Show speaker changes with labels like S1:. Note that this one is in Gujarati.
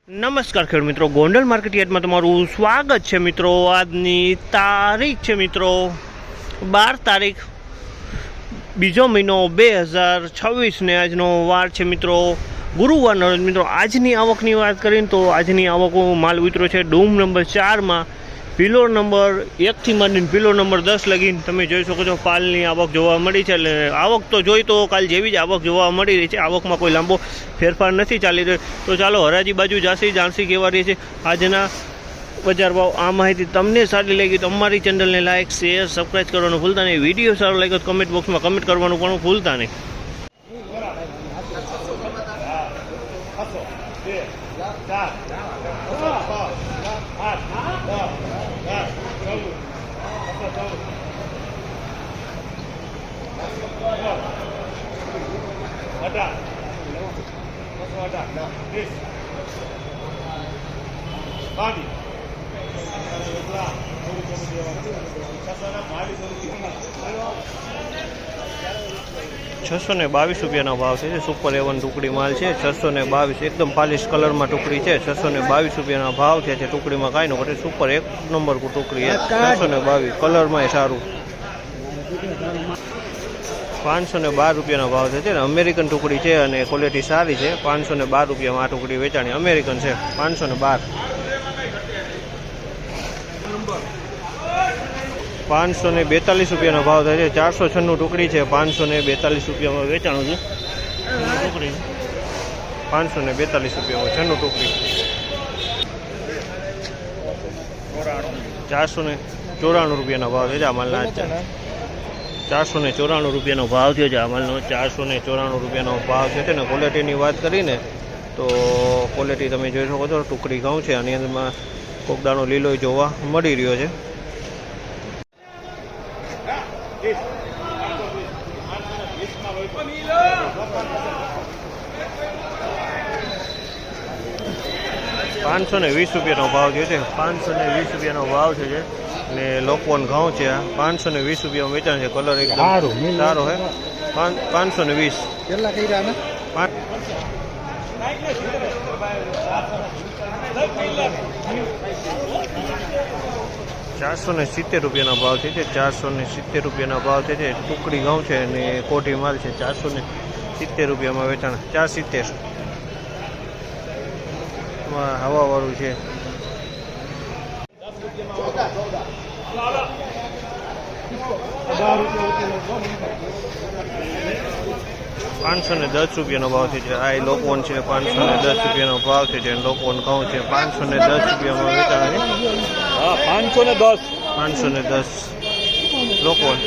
S1: નમસ્કાર ખેડૂત મિત્રો, ગોંડલ માર્કેટ યાર્ડમાં તમારું સ્વાગત છે મિત્રો। આજની તારીખ છે મિત્રો 12 તારીખ બીજો મહિનો 2026 ને આજનો વાર છે મિત્રો ગુરુવારનો મિત્રો। આજની આવકની વાત કરીને તો આજની આવકો માલ ઉતર્યો છે ડૂમ નંબર 4માં પિલોર નંબર 1 થી માંડીને પિલોર નંબર 10 લગીને તમે જોઈ શકો છો પાલની આવક જોવા મળી છે। એટલે આવક તો જોઈ તો કાલ જેવી જ આવક જોવા મળી રહી છે, આવકમાં કોઈ લાંબો ફેરફાર નથી ચાલી રહ્યો। તો ચાલો હરાજી બાજુ જાણસી કેવા રહી છે આજના બજાર ભાવ। આ માહિતી તમને સારી લાગી તો અમારી ચેનલને લાઇક શેર સબસ્ક્રાઈબ કરવાનું ભૂલતા નહીં। વિડીયો સારો લાગ્યો તો કમેન્ટ બોક્સમાં કમેન્ટ કરવાનું પણ ભૂલતા નહીં। ₹622 ભાવ છે। સુપર એવન ટુકડી માલ છે 622, એકદમ પાલિશ કલરમાં ટુકડી છે। ₹622 ભાવ છે। ટુકડીમાં કાંઈ ન ઘટે, સુપર એક નંબર ટુકડી છે 622, કલરમાં સારું। ₹512 ભાવ છે। અમેરિકન ટુકડી છે અને ક્વોલિટી સારી છે। ₹512 આ ટુકડી વેચાણી અમેરિકન છે। 512 ₹542 ભાવ થાય છે। 496 ટુકડી છે, ₹542 વેચાણું છે ટુકડી। ₹542 છન્નું ટુકડી। ₹494 ભાવ છે। આ માલના ₹494 ભાવ થયો છે। આ માલનો ₹494 ભાવ છે ને ક્વોલિટીની વાત કરીને તો ક્વોલિટી તમે જોઈ શકો છો, ટુકડી ઘઉં છે, આની અંદરમાં કોકદાનો લીલો જોવા મળી રહ્યો છે। ₹520 ભાવ થયો છે। ₹520 ભાવ છે ને લોકવન ઘઉં છે। આ ₹520 વેચાણ છે। કલર એકદમ સારો છે। 520 કેટલા કર્યા ને 470 ભાવ છે। ₹470 ભાવ છે। ટુકડી ઘઉં છે અને કોઠી માલ છે। ₹470 વેચાણ। 470 હવાવાળું છે। ₹510 ભાવ છે। આ લોકવન છે। ₹510 ભાવ છે। લોકવન ઘઉં છે। ₹510 વેચાણ છે। 510 લોકવન।